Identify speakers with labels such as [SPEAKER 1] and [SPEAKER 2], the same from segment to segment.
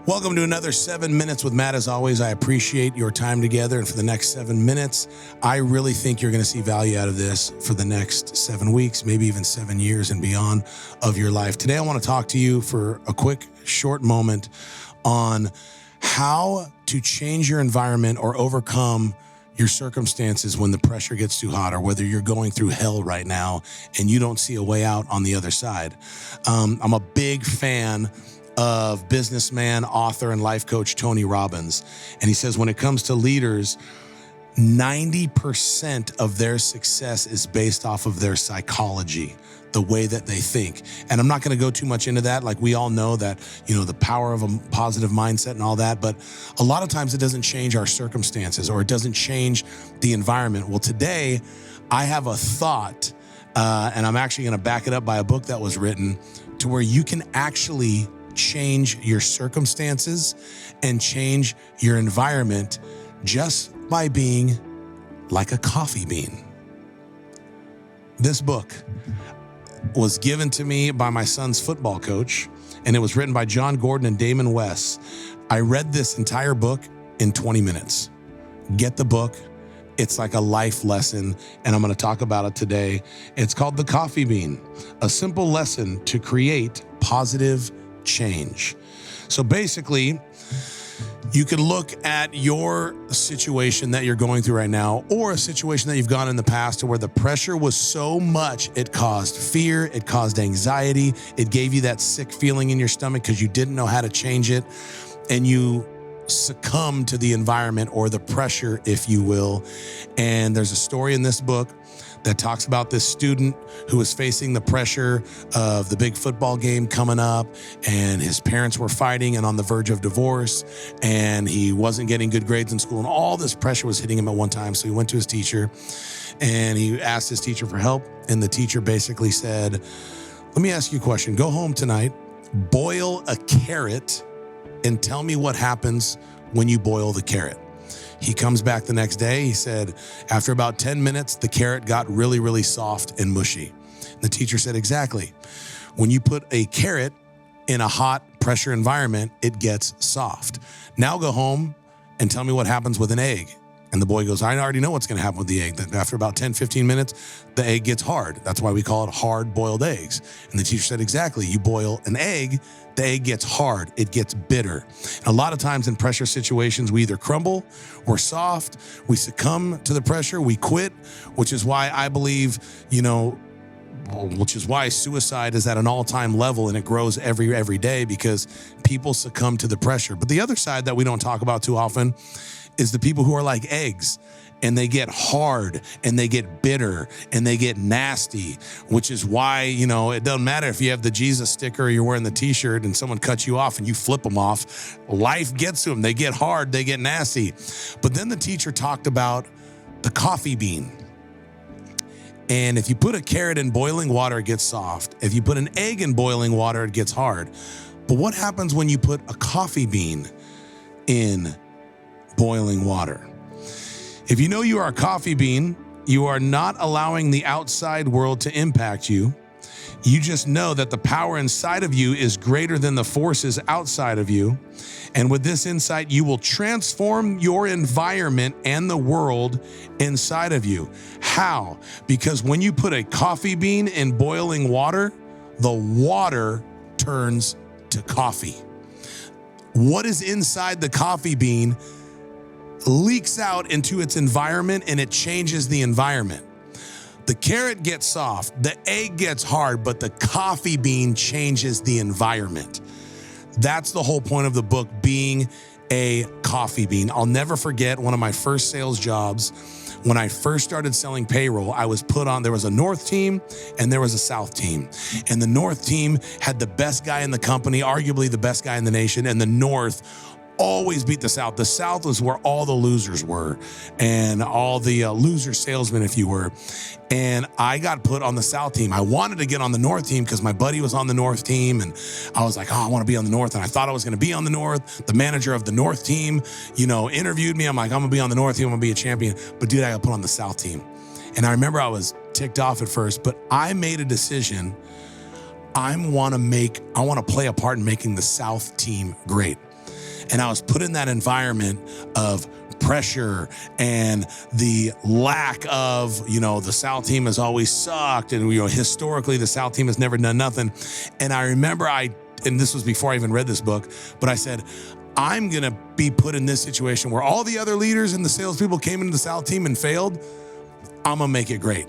[SPEAKER 1] Welcome to another 7 Minutes with Matt. As always, I appreciate your time together. And for the next 7 minutes, I really think you're going to see value out of this for the next 7 weeks, maybe even 7 years and beyond of your life. Today, I want to talk to you for a quick, short moment on how to change your environment or overcome your circumstances when the pressure gets too hot, or whether you're going through hell right now and you don't see a way out on the other side. I'm a big fan of businessman, author, and life coach Tony Robbins. And he says when it comes to leaders, 90% of their success is based off of their psychology, the way that they think. And I'm not going to go too much into that. Like, we all know that, the power of a positive mindset and all that, but a lot of times it doesn't change our circumstances, or it doesn't change the environment. Well, today I have a thought, and I'm actually going to back it up by a book that was written to where you can actually change your circumstances and change your environment just by being like a coffee bean. This book was given to me by my son's football coach, and it was written by John Gordon and Damon West. I read this entire book in 20 minutes. Get the book. It's like a life lesson, and I'm going to talk about it today. It's called The Coffee Bean, a simple lesson to create positive change. So basically, you can look at your situation that you're going through right now, or a situation that you've gone in the past to where the pressure was so much it caused fear, it caused anxiety, it gave you that sick feeling in your stomach because you didn't know how to change it, and you succumb to the environment or the pressure, if you will. And there's a story in this book that talks about this student who was facing the pressure of the big football game coming up, and his parents were fighting and on the verge of divorce, and he wasn't getting good grades in school, and all this pressure was hitting him at one time. So he went to his teacher and he asked his teacher for help, and the teacher basically said, "Let me ask you a question. Go home tonight, boil a carrot, and tell me what happens when you boil the carrot." He comes back the next day. He said, after about 10 minutes, the carrot got really, really soft and mushy. The teacher said, exactly. When you put a carrot in a hot pressure environment, it gets soft. Now go home and tell me what happens with an egg. And the boy goes, I already know what's going to happen with the egg. That after about 10, 15 minutes, the egg gets hard. That's why we call it hard boiled eggs. And the teacher said, exactly. You boil an egg, the egg gets hard. It gets bitter. And a lot of times in pressure situations, we either crumble, we're soft, we succumb to the pressure, we quit, which is why I believe, which is why suicide is at an all-time level, and it grows every day because people succumb to the pressure. But the other side that we don't talk about too often is the people who are like eggs, and they get hard and they get bitter and they get nasty, which is why, it doesn't matter if you have the Jesus sticker or you're wearing the t-shirt and someone cuts you off and you flip them off. Life gets to them. They get hard, they get nasty. But then the teacher talked about the coffee bean. And if you put a carrot in boiling water, it gets soft. If you put an egg in boiling water, it gets hard. But what happens when you put a coffee bean in boiling water? If you know you are a coffee bean, you are not allowing the outside world to impact you. You just know that the power inside of you is greater than the forces outside of you. And with this insight, you will transform your environment and the world inside of you. How? Because when you put a coffee bean in boiling water, the water turns to coffee. What is inside the coffee bean leaks out into its environment, and it changes the environment. The carrot gets soft, the egg gets hard, but the coffee bean changes the environment. That's the whole point of the book, being a coffee bean. I'll never forget one of my first sales jobs. When I first started selling payroll, I was put on, there was a North team and there was a South team. And the North team had the best guy in the company, arguably the best guy in the nation, and the North always beat the South. The South was where all the losers were, and all the loser salesmen, if you were. And I got put on the South team. I wanted to get on the North team because my buddy was on the North team, and I was like, oh, I want to be on the North. And I thought I was going to be on the North. The manager of the North team, interviewed me. I'm like, I'm going to be on the North team. I'm going to be a champion. But dude, I got put on the South team. And I remember I was ticked off at first, but I made a decision. I want to play a part in making the South team great. And I was put in that environment of pressure and the lack of, the South team has always sucked. And, historically the South team has never done nothing. And I remember and this was before I even read this book, but I said, I'm going to be put in this situation where all the other leaders and the salespeople came into the South team and failed. I'm going to make it great.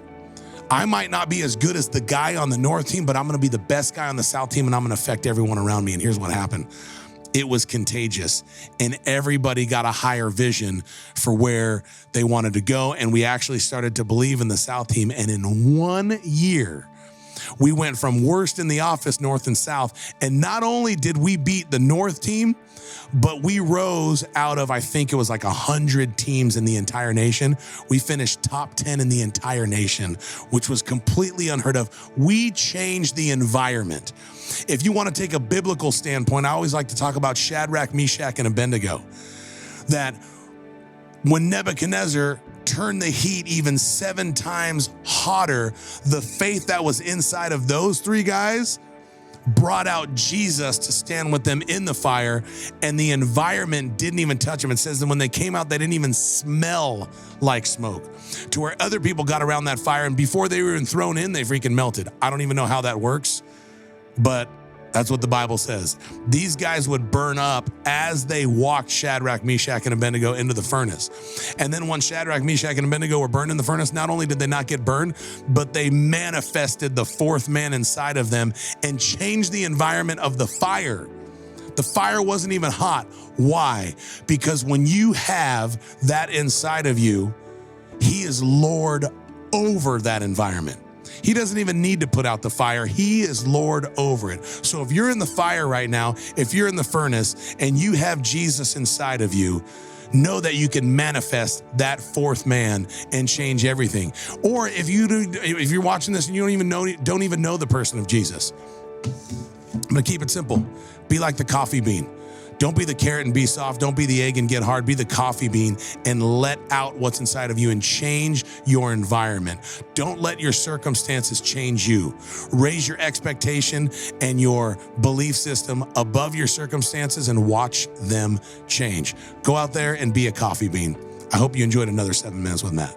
[SPEAKER 1] I might not be as good as the guy on the North team, but I'm going to be the best guy on the South team, and I'm going to affect everyone around me. And here's what happened. It was contagious, and everybody got a higher vision for where they wanted to go. And we actually started to believe in the South team. And in 1 year, we went from worst in the office, North and South. And not only did we beat the North team, but we rose out of, I think it was like 100 teams in the entire nation. We finished top 10 in the entire nation, which was completely unheard of. We changed the environment. If you want to take a biblical standpoint, I always like to talk about Shadrach, Meshach, and Abednego. That when Nebuchadnezzar turned the heat even 7 times hotter, the faith that was inside of those 3 guys brought out Jesus to stand with them in the fire, and the environment didn't even touch them. It says that when they came out, they didn't even smell like smoke, to where other people got around that fire, and before they were even thrown in, they freaking melted. I don't even know how that works, but that's what the Bible says. These guys would burn up as they walked Shadrach, Meshach, and Abednego into the furnace. And then when Shadrach, Meshach, and Abednego were burned in the furnace, not only did they not get burned, but they manifested the 4th man inside of them and changed the environment of the fire. The fire wasn't even hot. Why? Because when you have that inside of you, he is Lord over that environment. He doesn't even need to put out the fire. He is Lord over it. So if you're in the fire right now, if you're in the furnace and you have Jesus inside of you, know that you can manifest that 4th man and change everything. Or if you're watching this and you don't even know the person of Jesus, I'm gonna keep it simple. Be like the coffee bean. Don't be the carrot and be soft. Don't be the egg and get hard. Be the coffee bean and let out what's inside of you and change your environment. Don't let your circumstances change you. Raise your expectation and your belief system above your circumstances and watch them change. Go out there and be a coffee bean. I hope you enjoyed another 7 Minutes with Matt.